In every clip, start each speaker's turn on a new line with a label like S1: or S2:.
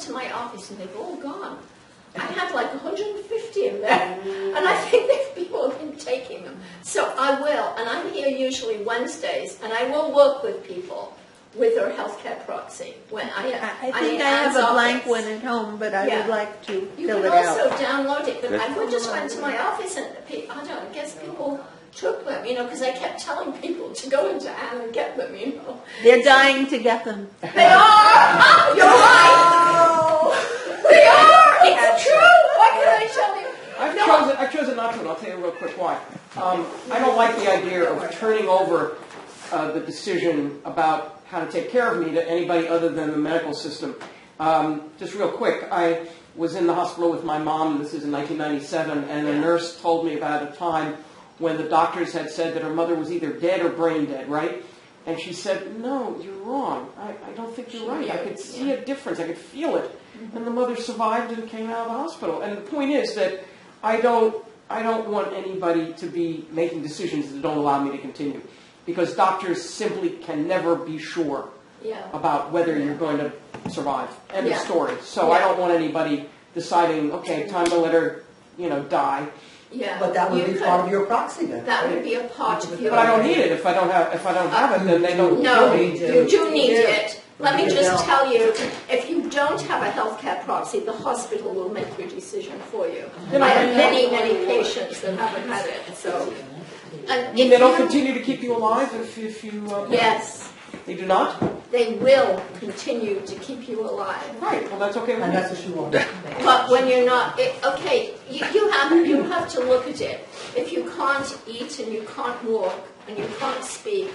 S1: into my office and they've all gone. I had like 150 in there, and I think that people have been taking them. So I will, and I'm here usually Wednesdays, and I will work with people with their healthcare proxy. When
S2: I think I have a blank one at home, but I would like to fill it out.
S1: You can also download it, but I just went to my office, and I guess people took them, because I kept telling people to go into Anne and get them,
S2: They're dying to get them.
S1: They are! You're right! They are! It's true! What can I tell you?
S3: I've chosen not to, and I'll tell you real quick why. I don't like the idea of turning over the decision about how to take care of me to anybody other than the medical system. Just real quick, I was in the hospital with my mom, this is in 1997, and a nurse told me about a time when the doctors had said that her mother was either dead or brain dead, right? And she said, no, you're wrong. I don't think you're right. I could see a difference. I could feel it. And the mother survived and came out of the hospital. And the point is that I don't want anybody to be making decisions that don't allow me to continue. Because doctors simply can never be sure about whether you're going to survive. End of story. So I don't want anybody deciding, okay, time to let her, die.
S4: Yeah, but that would be part of your proxy then.
S1: That would be a part of your.
S3: But I don't need it. If I don't have it, then they don't.
S1: No, you do need it. Let me just tell you, if you don't have a healthcare proxy, the hospital will make your decision for you. I have many patients that haven't had it. So,
S3: and they don't continue to keep you alive if you.
S1: Yes.
S3: They do not?
S1: They will continue to keep you alive.
S3: Right, well that's okay with me.
S4: And that's what you want.
S1: But when you're not, you have to look at it. If you can't eat and you can't walk and you can't speak,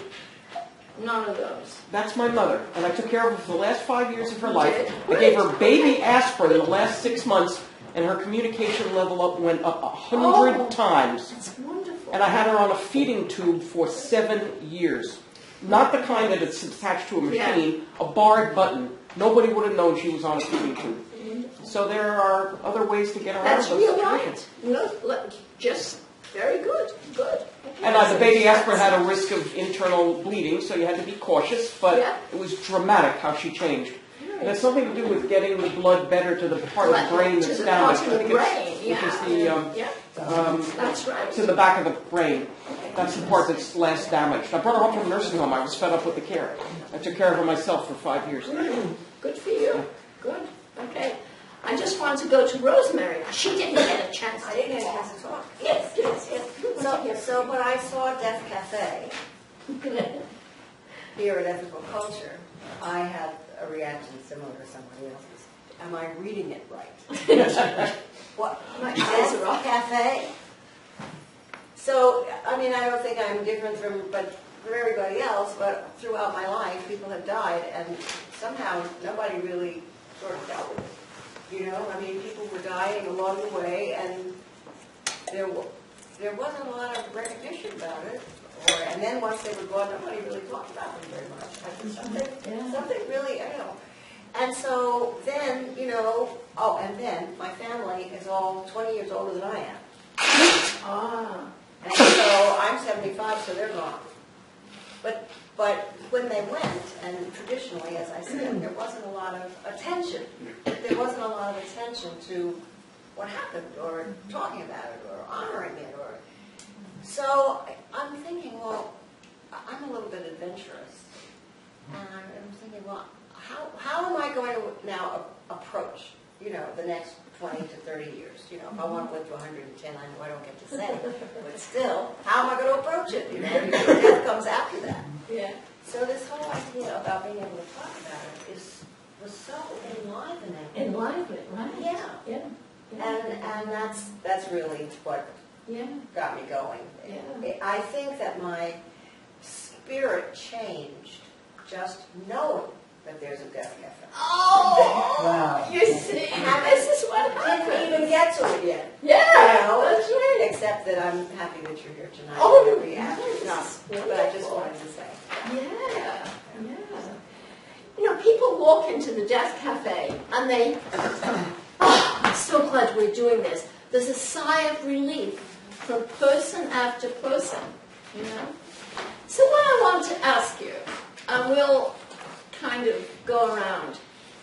S1: none of those.
S3: That's my mother, and I took care of her for the last 5 years of her life. I gave her baby aspirin in the last 6 months, and her communication level went up 100 times.
S1: That's wonderful.
S3: And I had her on a feeding tube for 7 years. Not the kind that it's attached to a machine, a barred button. Nobody would have known she was on a feeding tube. So there are other ways to get around
S1: That's
S3: those
S1: real
S3: situations.
S1: right. No, just very good. Good. Okay.
S3: And the baby aspirin had a risk of internal bleeding, so you had to be cautious, but it was dramatic how she changed. And it's something to do with getting the blood better to the part of the brain that's damaged. I think it's
S1: that's right.
S3: It's in the back of the brain. That's the part that's less damaged. I brought her home from the nursing home. I was fed up with the care. I took care of her myself for 5 years.
S1: Good for you. Good. Okay. I just wanted to go to Rosemary. She didn't get a chance.
S5: I didn't get a chance to talk.
S1: Yes.
S5: So when I saw Deaf Café here at Ethical Culture, I had a reaction similar to somebody else's. Am I reading it right? What? Deaf Café? So, I don't think I'm different from everybody else, but throughout my life, people have died, and somehow nobody really sort of dealt with it. People were dying along the way, and there wasn't a lot of recognition about it. And then once they were gone, nobody really talked about them very much. Something really, And so then, and then my family is all 20 years older than I am. And so I'm 75, so they're gone. But when they went, and traditionally, as I said, there wasn't a lot of attention. There wasn't a lot of attention to what happened, or talking about it, or honoring it, or. So I'm thinking, well, I'm a little bit adventurous, and I'm thinking, well, how am I going to now approach, the next 20 to 30 years? If I want to live to 110, I know I don't get to say, but still, how am I going to approach it? Death comes after that.
S1: Yeah.
S5: So this whole idea about being able to talk about it was so enlivening.
S1: Enlivening, right?
S5: Yeah. And that's really what got me going.
S1: Yeah.
S5: I think that my spirit changed just knowing that there's a Deaf Café.
S1: Oh!
S4: Wow.
S1: You see, this is what happened.
S5: Didn't even get to it yet.
S1: Yeah, that's right.
S5: Except that I'm happy that you're here tonight.
S1: Oh,
S5: but I just wanted to say.
S1: Yeah. People walk into the Deaf Café and they, I'm so glad we're doing this. There's a sigh of relief from person after person, So what I want to ask you, and we'll kind of go around,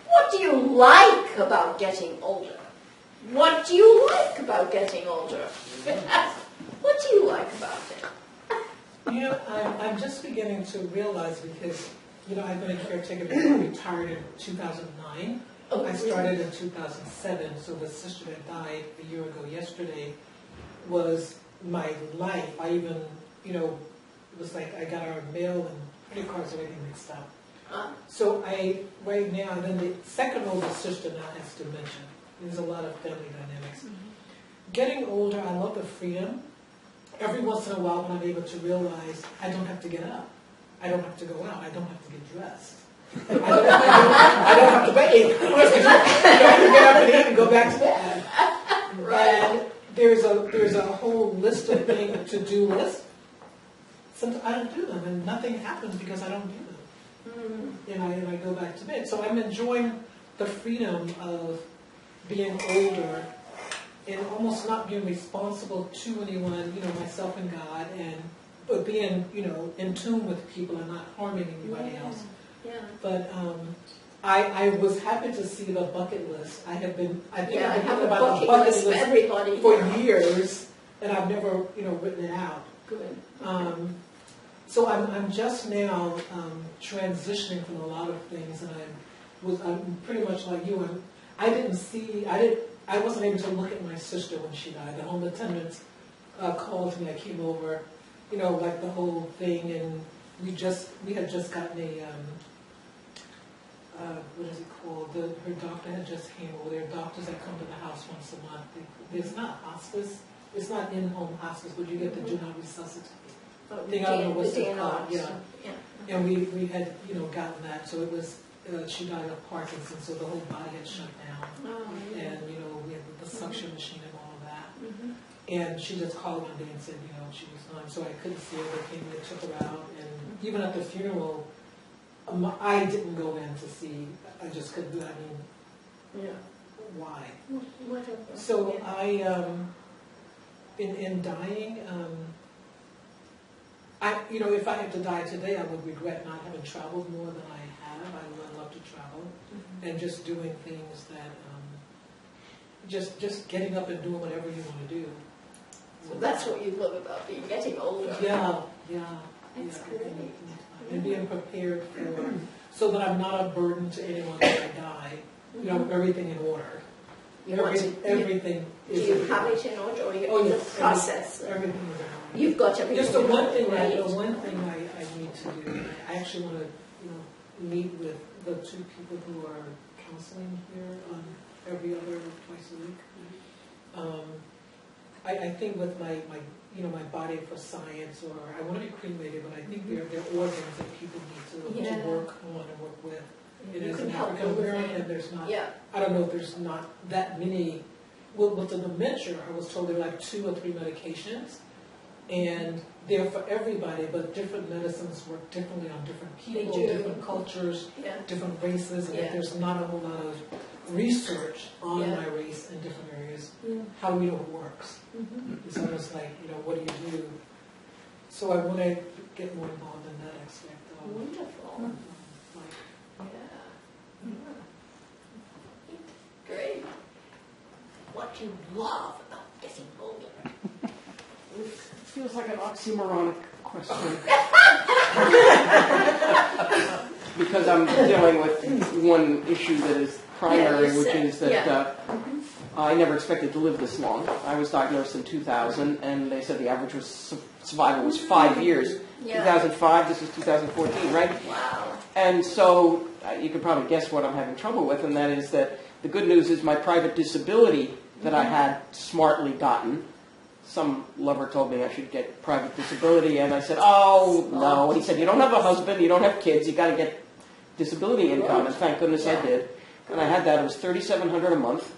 S1: what do you like like about getting older? What do you like about getting older? What do you like about it?
S6: You know, I'm just beginning to realize because, you know, I've been a caretaker before I retired in 2009.
S1: Oh,
S6: I started in 2007, so the sister that died a year ago yesterday was my life. I even, you know, it was like I got our mail and credit cards, everything mixed up. So right now, and then the second oldest sister now has dementia. There's a lot of family dynamics. Getting older, I love the freedom. Every once in a while when I'm able to realize I don't have to get up. I don't have to go out. I don't have to get dressed. I don't have to bathe. I can get up and eat and go back to bed. And there's a whole list of things, to-do list. Sometimes I don't do them and nothing happens because I don't do them. And I go back to bed. So I'm enjoying the freedom of being older and almost not being responsible to anyone, you know, myself and God, but being, you know, in tune with people and not harming anybody else.
S1: Yeah.
S6: But I was happy to see the bucket list. I think I've been
S1: I have
S6: thinking
S1: a
S6: about the
S1: bucket list for everybody.
S6: for years, and I've never, you know, written it out.
S1: Good.
S6: So I'm just now transitioning from a lot of things, and I'm pretty much like you. I wasn't able to look at my sister when she died. The home attendants called me. I came over, you know, like the whole thing, and we had just gotten a what is it called? Her doctor had just came over. There are doctors that come to the house once a month. There's not hospice. It's not in-home hospice, but you get the do not resuscitate thing. I don't know what's it called. Yeah. And we had, you know, gotten that. So it was. She died of Parkinson's, so the whole body had shut down. And, you know, we had the suction machine and all of that. And she just called one day and said, you know, she was gone. So I couldn't see her. They came and took her out. And even at the funeral, I didn't go in to see. I just couldn't do that. I mean, why?
S1: Whatever.
S6: So I, in dying, you know, if I had to die today, I would regret not having traveled more than I have. I love to travel and just doing things that, just getting up and doing whatever you want to do.
S1: So that's what you love about getting older.
S6: Yeah.
S1: That's great.
S6: And being prepared for, so that I'm not a burden to anyone when I die. You know, everything in order. Everything is.
S1: Do you have it in order, or you're in the process?
S6: Everything is in order.
S1: You've got everything.
S6: Just the one thing
S1: right.
S6: I need to do. I actually want to, you know, meet with the two people who are counseling here on every other twice a week. I think with my you know, my body for science, or I want to be cremated, but I think they're organs that people need to work on and work with. It is an African American. There's not.
S1: Yeah.
S6: I don't know if there's not that many. Well, with the dementia, I was told there were like 2 or 3 medications, and they're for everybody, but different medicines work differently on different people, different cultures, different races, and there's not a whole lot of research on my race in different areas, how you know it works. It's almost like, you know, what do you do? So I want to get more involved in that aspect.
S1: Wonderful. Great. What do you love about getting older?
S3: It feels like an oxymoronic question. Because I'm dealing with one issue that is primary, which is that I never expected to live this long. I was diagnosed in 2000, and they said the average survival was 5 years. 2005, this is 2014, right?
S1: Wow.
S3: And so you can probably guess what I'm having trouble with, and that is that the good news is my private disability that I had smartly gotten. Some lover told me I should get private disability, and I said, oh, no. He said, you don't have a husband, you don't have kids, you got to get disability income, and thank goodness I did. And I had that. It was $3,700 a month.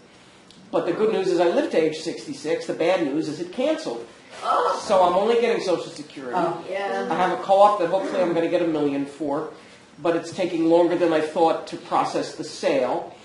S3: But the good news is I lived to age 66. The bad news is it canceled. So I'm only getting Social Security. I have a co-op that hopefully I'm going to get $1 million for, but it's taking longer than I thought to process the sale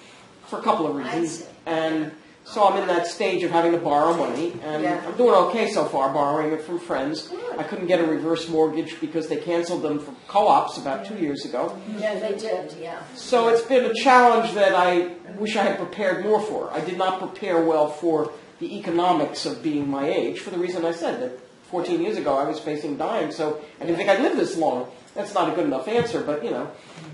S3: for a couple of reasons. And So I'm in that stage of having to borrow money, and I'm doing okay so far, borrowing it from friends. I couldn't get a reverse mortgage because they canceled them for co-ops about 2 years ago.
S1: Yeah, they did, yeah.
S3: So it's been a challenge that I wish I had prepared more for. I did not prepare well for the economics of being my age, for the reason I said, that 14 years ago I was facing dying, so I didn't think I'd live this long. That's not a good enough answer, but you know.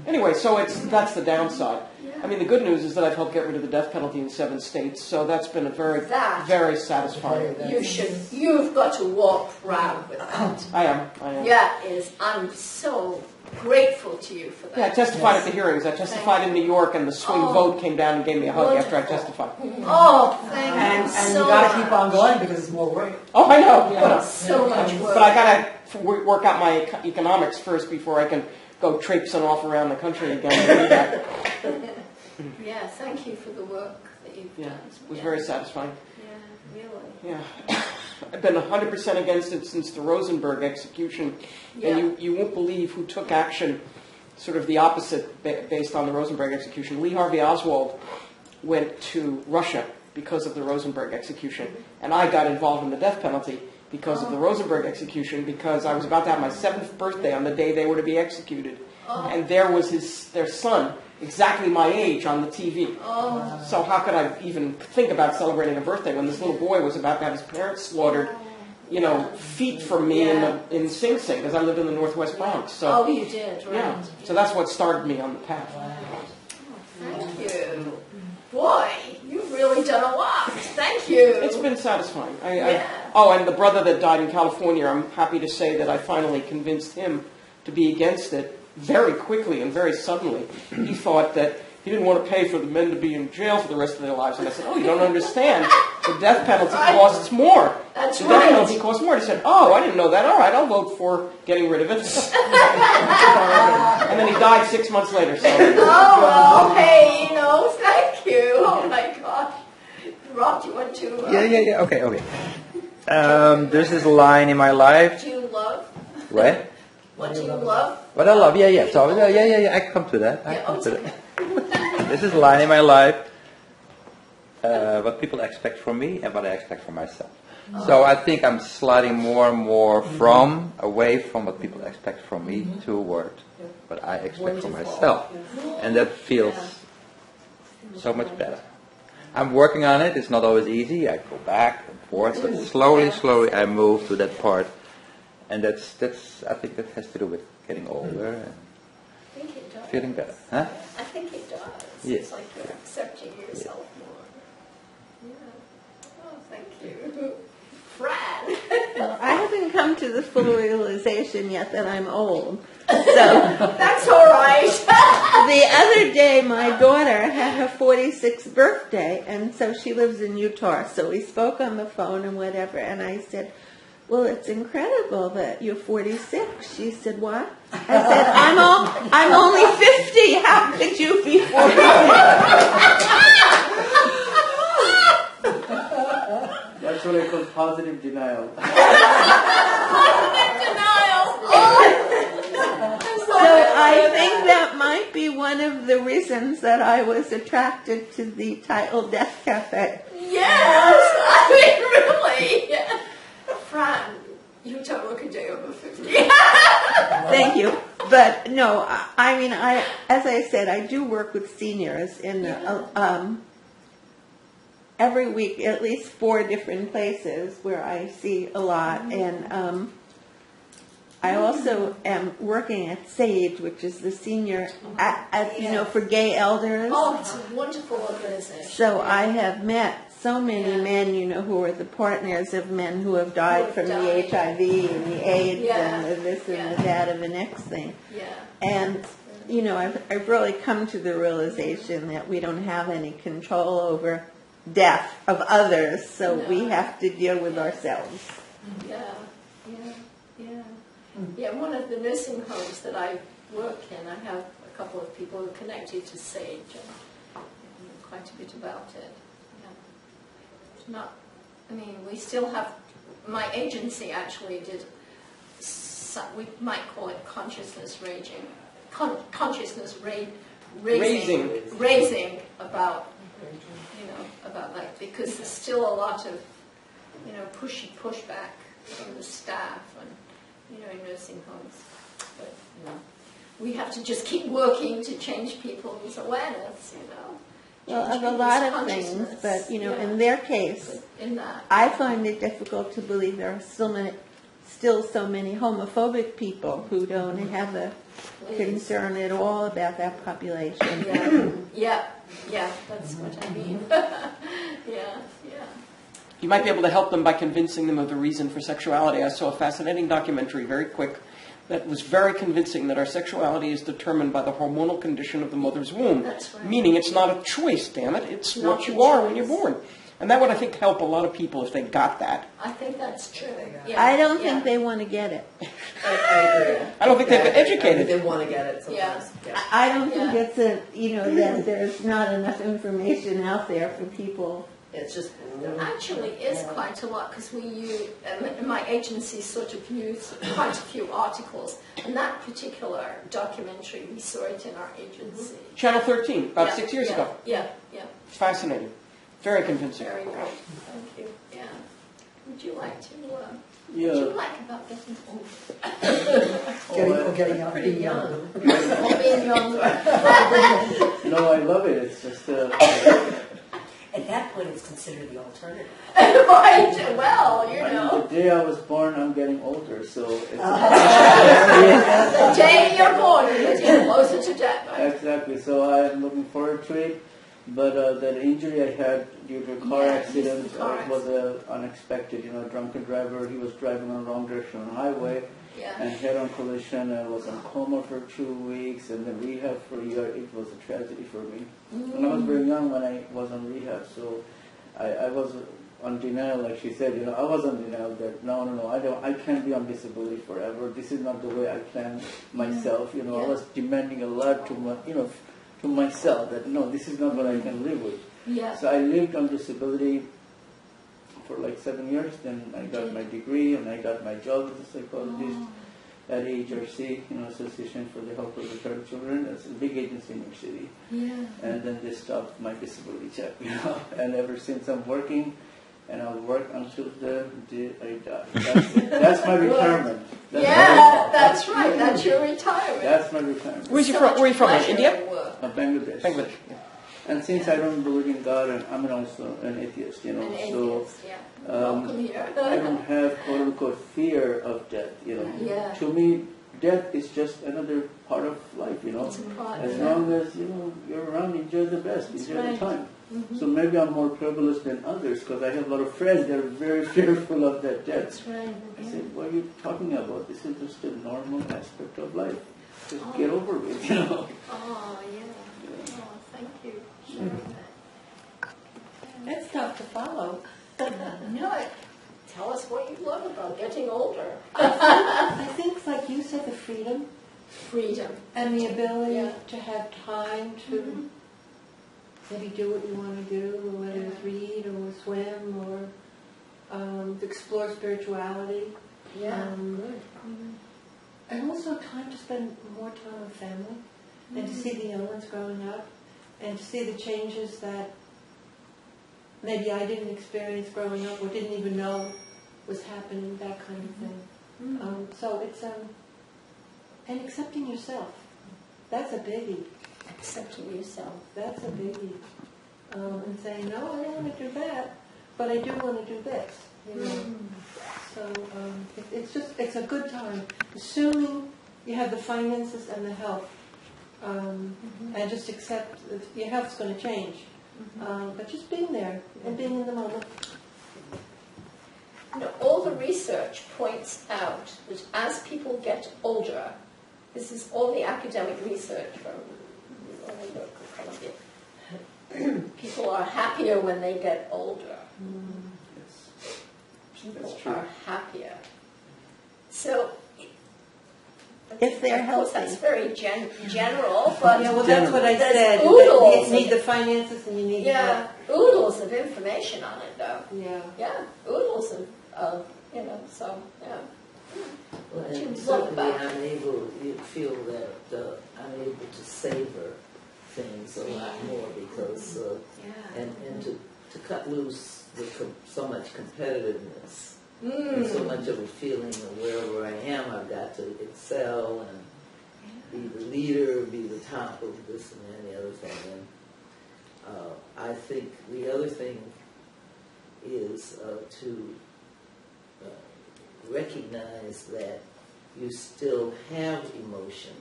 S3: Anyway, so that's the downside. I mean, the good news is that I've helped get rid of the death penalty in 7 states, so that's been a very satisfying.
S1: You've got to walk proud with that.
S3: I am.
S1: Yeah, I'm so grateful to you for that.
S3: Yeah, I testified at the hearings. I testified in New York, and the swing vote came down and gave me a hug after I testified.
S1: Oh, thank you
S4: And
S1: so
S4: you got to
S1: much.
S4: keep on going because it's more work.
S3: Oh, I know.
S1: So much work.
S3: But I got to work out my economics first before I can go traipsing off around the country again.
S1: Yeah, thank you for the work that you've done.
S3: It was very satisfying.
S1: Yeah, really.
S3: Yeah. I've been 100% against it since the Rosenberg execution.
S1: Yeah.
S3: And you won't believe who took action, sort of the opposite based on the Rosenberg execution. Lee Harvey Oswald went to Russia because of the Rosenberg execution. And I got involved in the death penalty because of the Rosenberg execution, because I was about to have my 7th birthday on the day they were to be executed. And there was their son, exactly my age, on the TV. So how could I even think about celebrating a birthday when this little boy was about to have his parents slaughtered, feet from me in Sing Sing, because I lived in the Northwest Bronx. So,
S1: you did, right.
S3: Yeah. So that's what started me on the path.
S1: Thank you. Boy, you've really done a lot. Thank you.
S3: It's been satisfying. And the brother that died in California, I'm happy to say that I finally convinced him to be against it very quickly and very suddenly. He thought that he didn't want to pay for the men to be in jail for the rest of their lives. And I said, you don't understand. The death penalty costs more.
S1: That's
S3: the death penalty costs more. He said, I didn't know that. All right, I'll vote for getting rid of it. And then he died 6 months later. So.
S1: Hey, thank you. Oh my gosh. Rob, do you want to...
S7: Yeah. Okay. There's this line in my life.
S1: What do you love?
S7: What?
S1: What do you love?
S7: What I love, yeah. So, I can come to that. This is a line in my life, what people expect from me and what I expect from myself. So I think I'm sliding more and more away from what people expect from me toward what I expect from myself. And that feels so much better. I'm working on it. It's not always easy. I go back and forth, but slowly I move to that part. And that's I think that has to do with getting older and
S1: I think it does.
S7: feeling better. Huh?
S1: I think it does.
S7: Yeah.
S1: It's like you're accepting yourself more. Yeah. Oh, thank you. Fran.
S2: Well, I haven't come to the full realization yet that I'm old. So
S1: That's all right.
S2: the other day, my daughter had her 46th birthday, and so she lives in Utah. So we spoke on the phone and whatever, and I said, well, it's incredible that you're 46. She said, what? I said, I'm only 50. How could you be 46?
S8: That's what I call positive denial.
S2: So I think that might be one of the reasons that I was attracted to the title Death Café.
S1: Yes, I mean, really. Yeah. Fran, you don't look a day over 50.
S2: Thank you. But no, I mean, as I said, I do work with seniors in every week, at least 4 different places where I see a lot. And I also am working at SAGE, which is the senior, for gay elders.
S1: Oh, it's a wonderful organization.
S2: So I have met so many men, who are the partners of men who have died from the HIV and the AIDS and the this and the that and the next thing.
S1: Yeah.
S2: And, I've really come to the realization that we don't have any control over death of others, so we have to deal with ourselves.
S1: Yeah. Yeah, one of the nursing homes that I work in, I have a couple of people who are connected to SAGE and quite a bit about it. We still have, my agency actually did, we might call it consciousness raising about, about like, because there's still a lot of, pushback from the staff and, in nursing homes. But, we have to just keep working to change people's awareness,
S2: Well,
S1: change
S2: of a lot
S1: people's
S2: of things,
S1: consciousness.
S2: but
S1: Yeah.
S2: in their case,
S1: In that.
S2: I find it difficult to believe there are still so many homophobic people who don't have a concern at all about that population.
S1: Yeah, that's what I mean. Yeah.
S3: You might be able to help them by convincing them of the reason for sexuality. I saw a fascinating documentary, very quick, that was very convincing that our sexuality is determined by the hormonal condition of the mother's womb.
S1: That's right.
S3: Meaning it's not a choice, damn it. It's
S1: Not
S3: what
S1: a
S3: you are when
S1: choice.
S3: you're born. And that would, I think, help a lot of people if they got that.
S1: I think that's true. Yeah.
S2: I don't think they want to get it.
S4: I agree.
S3: I don't think they've been
S4: I mean,
S3: educated.
S4: they want to get it sometimes.
S1: Yeah.
S2: I don't think
S1: Yeah.
S2: it's that there's not enough information out there for people.
S4: It's just.
S1: There actually is quite a lot because we use, my agency sort of used quite a few articles, and that particular documentary, we saw it in our agency.
S3: Channel 13, about
S1: Yeah,
S3: 6 years
S1: yeah,
S3: ago.
S1: Yeah.
S3: It's fascinating. Very convincing.
S1: Very good. Thank you. Yeah. Would you like to?
S8: Yeah.
S1: Would you like about getting older?
S4: Getting up, being young.
S1: Or being younger?
S8: No, I love it. It's just
S5: At that point, it's considered the alternative.
S1: Right. Well,
S8: the day I was born, I'm getting older, so it's
S1: the day you're born, you're getting closer to death. Right?
S8: exactly. So I'm looking forward to it. But that injury I had due to a car accident was unexpected. A drunken driver. He was driving on the wrong direction on the highway.
S1: Yeah.
S8: And head-on collision. I was in coma for 2 weeks, and then rehab for a year. It was a tragedy for me. And I was very young when I was on rehab, so I was on denial, like she said. I was on denial that no, I can't be on disability forever. This is not the way I plan myself. I was demanding a lot to myself that no, this is not what I can live with.
S1: Yeah.
S8: So I lived on disability for like 7 years. Then I got my degree and I got my job as a psychologist at AHRC, Association for the Help of Retarded Children. It's a big agency in New York City.
S1: Yeah.
S8: And then they stopped my disability check, And ever since I'm working, and I'll work until the day I die. That's it. That's my retirement.
S1: That's right. That's your retirement.
S8: That's my retirement.
S3: Where are you from? India?
S8: Bangladesh.
S3: Bangladesh. Yeah.
S8: And since I don't believe in God, and I'm also an atheist,
S1: An
S8: so
S1: atheist, welcome here.
S8: I don't have quote unquote fear of death.
S1: Yeah.
S8: To me, death is just another part of life.
S1: It's a part
S8: As
S1: of
S8: long as you're around, enjoy the best,
S1: That's
S8: enjoy
S1: right.
S8: the time. So maybe I'm more privileged than others because I have a lot of friends that are very fearful of that death.
S1: That's right.
S8: I said, what are you talking about? This is just a normal aspect of life. Just get over it,
S1: Oh, yeah. Oh, thank you.
S2: That's tough to follow.
S1: Tell us what you love about getting older.
S2: I think, like you said, the freedom
S1: Freedom.
S2: and the ability
S1: Yeah.
S2: to have time to maybe do what you want to do, whether it's read or swim or explore spirituality.
S1: Good.
S2: And also time to spend more time with family and to see the young ones growing up and to see the changes that maybe I didn't experience growing up or didn't even know was happening, that kind of thing. So it's, and accepting yourself. That's a biggie.
S1: Accepting yourself.
S2: That's a biggie. And saying, no, I don't want to do that, but I do want to do this. So it's a good time, assuming you have the finances and the health, and just accept that your health's going to change. But just being there and being in the moment.
S1: All the research points out that as people get older, this is all the academic research from Columbia, people are happier when they get older. People are happier. So,
S2: If they're
S1: of course,
S2: healthy.
S1: that's very general, but
S2: Yeah, well, that's what I
S1: there's
S2: said.
S1: oodles
S2: You need the
S1: of-
S2: finances and you need the health.
S1: oodles of information on it, though.
S2: Yeah.
S1: Oodles of so, yeah.
S9: Well,
S1: What you
S9: and
S1: love
S9: certainly
S1: about
S9: you feel that I'm able to savor things a lot more because, and to cut loose so much competitiveness and so much of a feeling of wherever I am, I've got to excel and be the leader, be the top of this and that and the other thing. And I think the other thing is to recognize that you still have emotion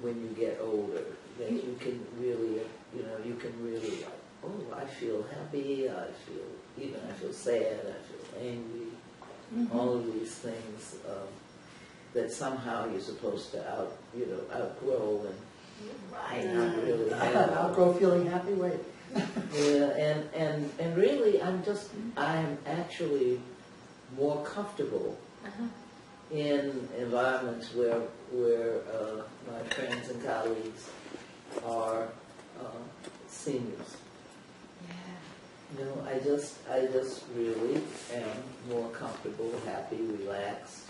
S9: when you get older, that you can really, you can really, I feel happy, I feel sad, I feel angry, all of these things that somehow you're supposed to outgrow and not really have.
S4: Outgrow feeling happy, wait.
S9: Yeah, and really, I'm actually more comfortable in environments where my friends and colleagues are seniors. I just really am more comfortable, happy, relaxed,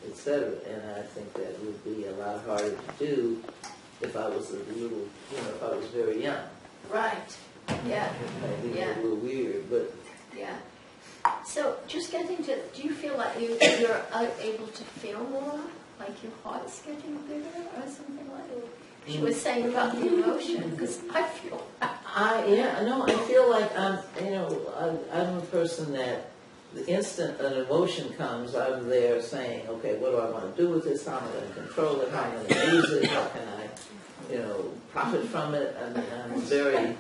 S9: etc. And I think that would be a lot harder to do if I was if I was very young.
S1: Right. Yeah.
S9: Maybe a little weird, but
S1: Yeah. So just getting to, do you feel like you're able to feel more? Like your heart's getting bigger or something like that? She was saying about the emotion, because I feel
S9: I feel like I'm a person that the instant an emotion comes, I'm there saying, okay, what do I want to do with this? How am I going to control it? How am I going to use it? How can I, profit from it? I mean, I'm very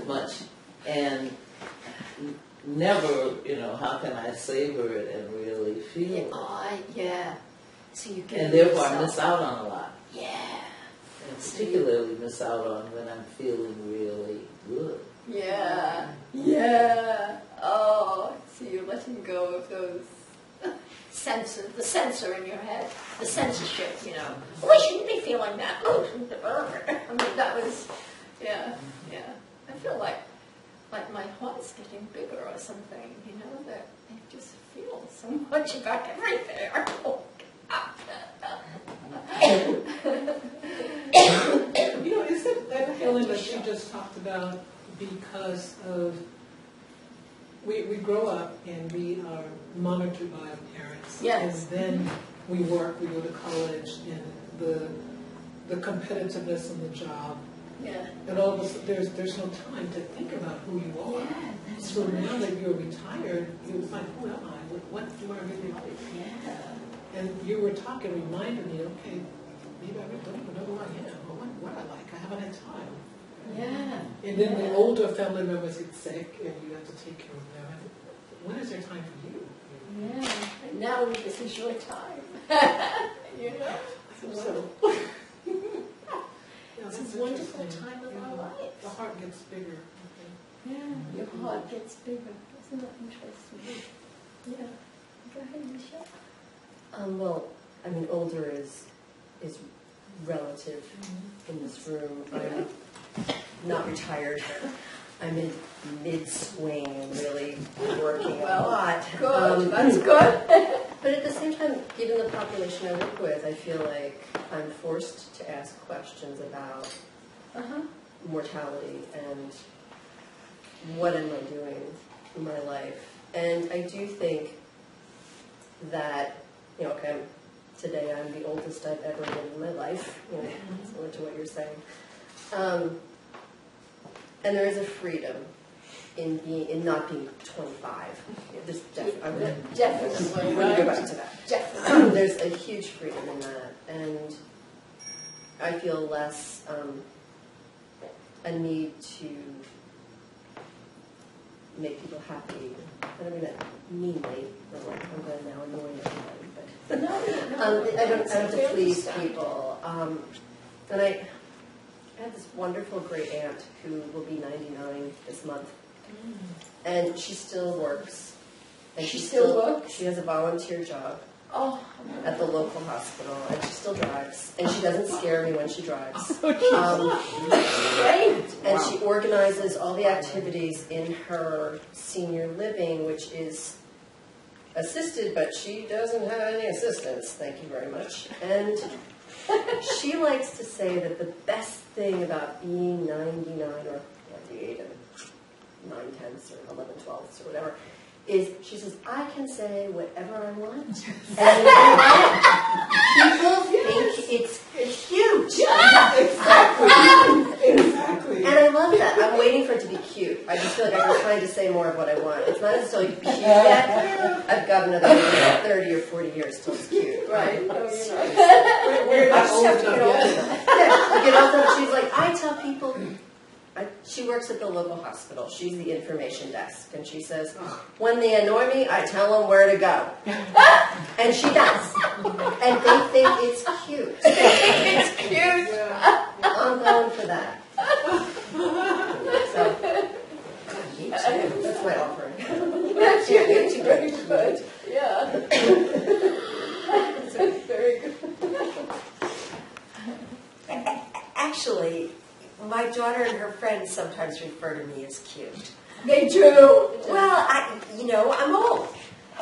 S9: much, and never, how can I savor it and really feel it?
S1: yeah. So you get
S9: And therefore I miss out on a lot.
S1: Yeah.
S9: And particularly miss out on when I'm feeling really good.
S1: Yeah. Yeah. Oh, so you're letting go of those sensors, the sensor in your head, the censorship, Oh, I shouldn't be feeling that. Oh, I mean, that was, yeah. I feel like my heart's getting bigger or something, that I just feel so much about everything.
S6: Is it that feeling that you just talked about because of we grow up and we are monitored by our parents.
S1: Yes.
S6: And then we work, we go to college, and the competitiveness in the job.
S1: Yeah.
S6: And all of a sudden, there's no time to think about who you are.
S1: Yeah,
S6: so now that you're retired, you're like, who am I? What do I really like?
S1: Yeah.
S6: And you were talking, reminded me, okay, maybe I really don't even know who I am, or what I like. I haven't had time.
S1: Yeah.
S6: And then the older family members get sick, and you have to take care of them. When is there time for you?
S1: Yeah. And now this is your time.
S6: So,
S1: It's a wonderful time of our lives.
S6: The heart gets bigger.
S1: Yeah, your heart gets bigger. Isn't that interesting? Yeah. Go ahead, Michelle.
S4: Well, I mean, older is relative in this room. I'm not retired. I'm in mid-swing and really working a lot.
S1: Good. That's good.
S4: But at the same time, given the population I work with, I feel like I'm forced to ask questions about mortality and what am I doing in my life. And I do think that, today I'm the oldest I've ever been in my life, similar to what you're saying. And there is a freedom in not being 25. There's
S1: Definitely.
S4: We'll go back to that.
S1: Definitely.
S4: There's a huge freedom in that, and I feel less a need to make people happy. I don't mean that meanly, or like I'm going to now annoy everybody, but I don't have to please people. And I had this wonderful great aunt who will be 99 this month, and she still works. And
S1: She still works?
S4: She has a volunteer job
S1: Oh.
S4: at the local hospital, and she still drives. And she doesn't scare me when she drives.
S1: Great.
S4: And she organizes all the activities in her senior living, which is assisted, but she doesn't have any assistance. Thank you very much. And she likes to say that the best thing about being 99 or 98 and 9/10 or 11/12 or whatever, is she says, I can say whatever I want. And you know what? People think it's cute.
S1: Yeah,
S6: Exactly.
S4: And I love that. I'm waiting for it to be cute. I just feel like I'm trying to say more of what I want. It's not necessarily cute yet. I've got another 30 or 40 years till it's cute.
S1: right.
S6: We're
S4: I
S6: not
S4: just
S6: old
S4: have to get
S6: enough
S4: old
S6: yet.
S4: enough. Yeah, to get old enough. She's like, I tell people, she works at the local hospital. She's the information desk. And she says, when they annoy me, I tell them where to go. And she does. And they think it's cute.
S1: It's cute.
S4: I'm going for that. So, me too. That's my offering.
S1: That's very good. Yeah. That's very good.
S5: Actually, my daughter and her friends sometimes refer to me as cute.
S1: They do.
S5: Well, I'm old.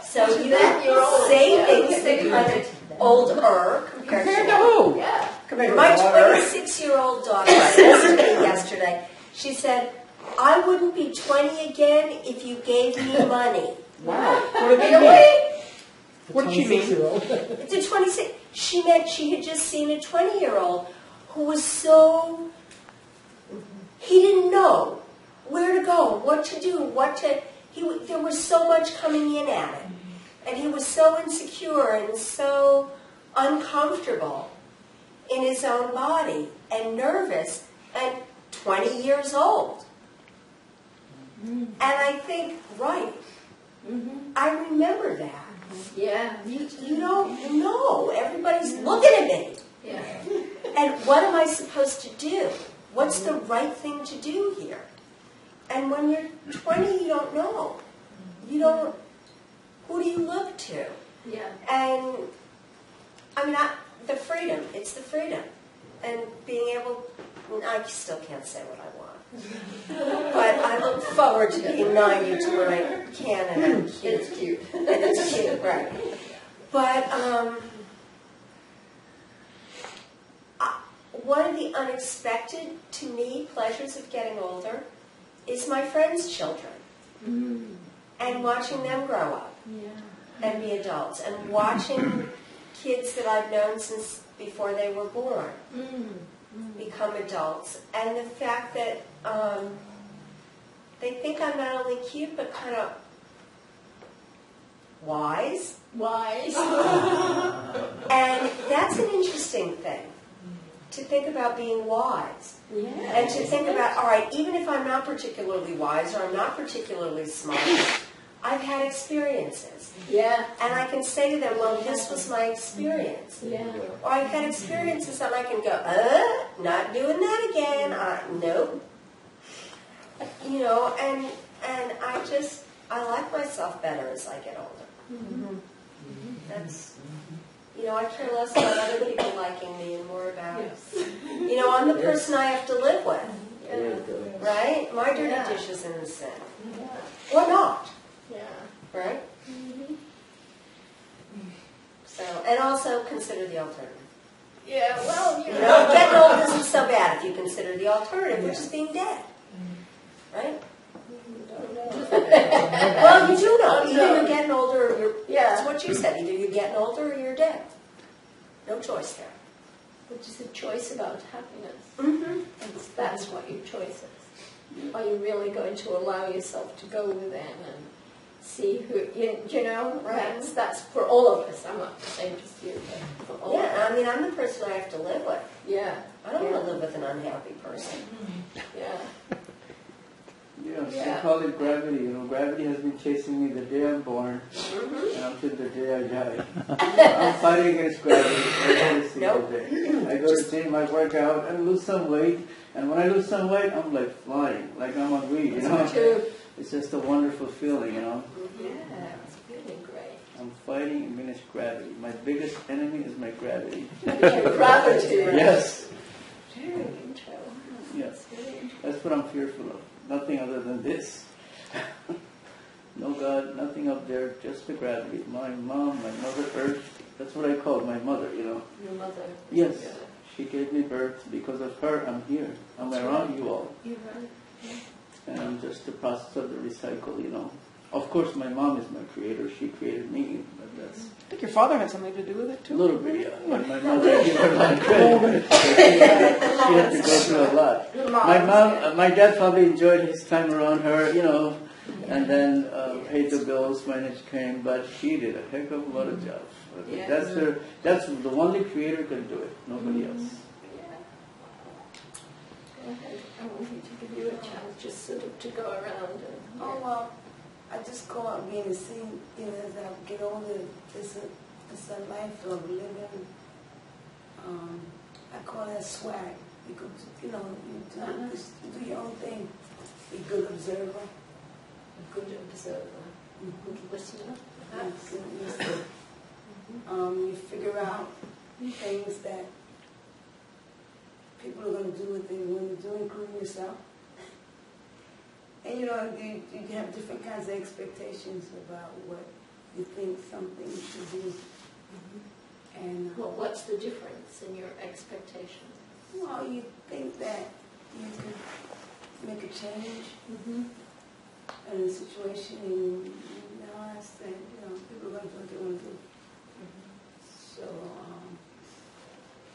S5: So you
S1: That you're old,
S5: say
S1: yeah.
S5: things that kind of older compared
S3: Compared
S5: to
S3: to who?
S1: Yeah.
S5: my 26-year-old daughter says to me yesterday, she said, I wouldn't be 20 again if you gave me money.
S3: Wow. What did she
S1: In a
S3: mean?
S1: way.
S3: What did she mean?
S5: It's a 26. She meant she had just seen a 20-year-old who was so, he didn't know where to go, what to do, there was so much coming in at it. And he was so insecure and so uncomfortable in his own body and nervous and 20 years old. And I think, right, I remember that.
S1: Yeah.
S5: You don't know. Everybody's looking at me.
S1: Yeah.
S5: And what am I supposed to do? What's the right thing to do here? And when you're 20, you don't know. You don't, who do you look to?
S1: Yeah.
S5: And, the freedom, it's the freedom. And being able, I still can't say what I want. But I look forward to being 90 to when I can and I'm cute.
S1: It's cute.
S5: And it's cute, right. But one of the unexpected, to me, pleasures of getting older is my friends' children. And watching them grow up and be adults. And watching kids that I've known since before they were born become adults. And the fact that they think I'm not only cute, but kind of wise.
S1: Wise.
S5: And that's an interesting thing, to think about being wise.
S1: Yeah.
S5: And to think about, all right, even if I'm not particularly wise or I'm not particularly smart, I've had experiences.
S1: Yeah.
S5: And I can say to them, well, this was my experience.
S1: Yeah.
S5: Or I've had experiences and I can go, not doing that again. Nope. And I like myself better as I get older. That's, I care less about other people liking me and more about, I'm the person I have to live with.
S9: There you go.
S5: Right? My dirty dishes in the sink. Or not.
S1: Yeah.
S5: Right? So, and also consider the alternative.
S1: Yeah, well,
S5: Getting old isn't so bad if you consider the alternative, which is being dead. Right? Well, you do know. Either you're getting older or you're...
S1: Yeah.
S5: That's what you said. Either you're getting older or you're dead. No choice there.
S1: Which is a choice about happiness.
S5: Mm-hmm.
S1: That's what your choice is. Are you really going to allow yourself to go with them and see who,
S5: Right.
S1: That's for all of us. I'm not saying just you, but for all of us.
S5: I'm the person I have to live with.
S1: Yeah.
S5: I don't want to live with an unhappy person.
S1: Yeah.
S8: They call it gravity. Gravity has been chasing me the day I'm born and until the day I die. I'm fighting against gravity every single day. I go to the gym, I work out, and lose some weight. And when I lose some weight, I'm like flying, like I'm on weed,
S1: True.
S8: It's just a wonderful feeling,
S1: Yeah, it's really great.
S8: I'm fighting against gravity. My biggest enemy is my gravity.
S1: Gravity.
S8: Yes.
S1: Very interesting.
S8: Yes. That's what I'm fearful of. Nothing other than this. No God, nothing up there, just the gravity. My mom, my mother Earth, that's what I call my mother,
S1: Your mother.
S8: Yes, she gave me birth. Because of her, I'm here. I'm around you all.
S1: You're right.
S8: and just the process of the recycle, you know. Of course, my mom is my creator. She created me, but that's
S3: I think your father had something to do with it
S8: a
S3: too.
S8: little bit, yeah. But my mother, give her a lot of credit. She had to go through a lot. My dad probably enjoyed his time around her, you know, and then paid the bills when it came, but she did a heck of a lot of jobs.
S1: Yeah.
S8: That's the only creator can do it, nobody else.
S1: Go ahead. I wanted to give you a chance just sort of to go around and.
S10: Oh, well, I just call out being a scene, you know, as I get older, it's a life of living, I call that swag. You could, you know, you do your own thing. Be a good observer.
S1: A good observer, a good listener, perhaps.
S10: Good listener. You figure out things that people are going to do what they want to do, including yourself. And you know, you have different kinds of expectations about what you think something should be. And
S1: Well, what's the difference in your expectations?
S10: well, you think that you can make a change in a situation, and you realize that people are going to do what they want to do. So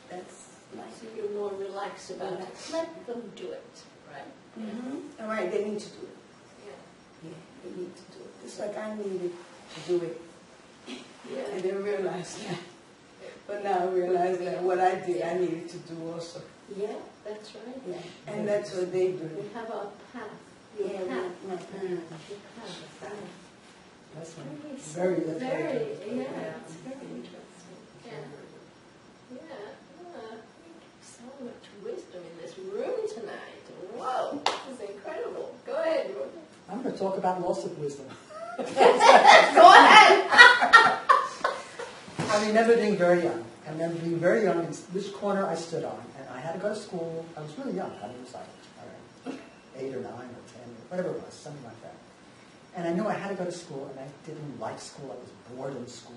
S10: that's nice.
S1: So you're more relaxed about it. Let them do it, right?
S10: All right, they need to do it.
S1: Yeah.
S10: Yeah, they need to do it. Just like I needed to do it. I
S1: Yeah.
S10: didn't realize that. But now I realize that what I did, I needed to do also.
S1: Yeah, that's right.
S10: Yeah. And that's what they do.
S1: We have our path. Your
S10: Yeah,
S1: path.
S10: my path.
S1: Your path.
S10: That's
S1: Very,
S10: right. Very,
S1: very,
S10: very
S1: it's very interesting. Yeah. Yeah. So much wisdom in this room tonight. Whoa, this is incredible. Go ahead, Ruth.
S11: I'm going to talk about loss of wisdom.
S1: Go ahead.
S11: I remember being very young. I remember being very young in which corner I stood on. And I had to go to school. I was really young. I was like, I don't know, 8 or 9 or 10, or whatever it was, something like that. And I knew I had to go to school, and I didn't like school. I was bored in school.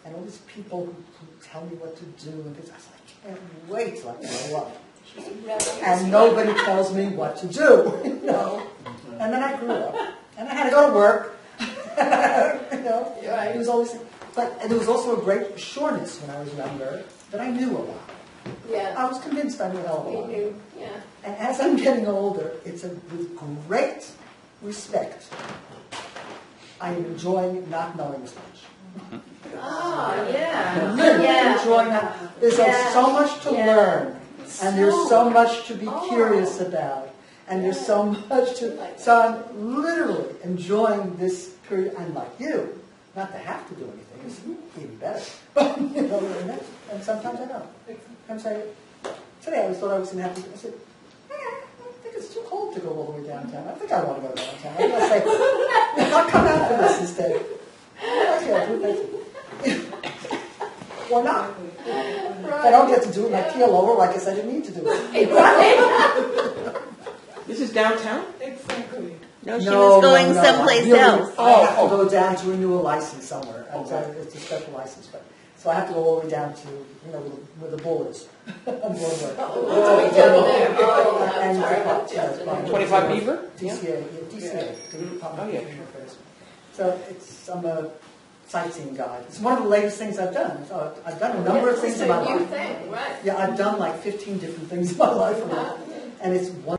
S11: And all these people who tell me what to do, and things. I was like, I can't wait till I grow up. And nobody tells me what to do, you know. And then I grew up, and I had to go to work. You know, it was always, and there was also a great sureness when I was younger that I knew a lot.
S1: Yeah.
S11: I was convinced I knew a hell of a
S1: You
S11: lot.
S1: do. Yeah.
S11: And as I'm getting older, it's with great respect. I am enjoying not knowing as much.
S1: Oh, yeah.
S11: Really
S1: Yeah.
S11: enjoying that. There's so much to learn, and there's so much to be curious about, and there's so much to. So I'm literally enjoying this period. And like you, not to have to do anything is even better. But you know, and sometimes I don't. Sometimes today I thought I was going to have to. I said, I think it's too cold to go all the way downtown. I think I want to go downtown. I'm going to say, I'll come out for this instead. Or not. If I don't get to do it, I feel lower. I guess I didn't need to do it.
S3: This is downtown?
S6: Exactly.
S2: No, she was going someplace else.
S11: I have to go down to renew a license somewhere. It's a special license, but so I have to go all the way down to where the bull is. I'm going where. And
S3: 25 Beaver?
S11: DCA,
S3: Oh, yeah, sure.
S11: So I'm a sightseeing guide. It's one of the latest things I've done. So I've done a number of things in my life.
S1: It's a new thing, right?
S11: Yeah, I've done like 15 different things in my life, and it's one.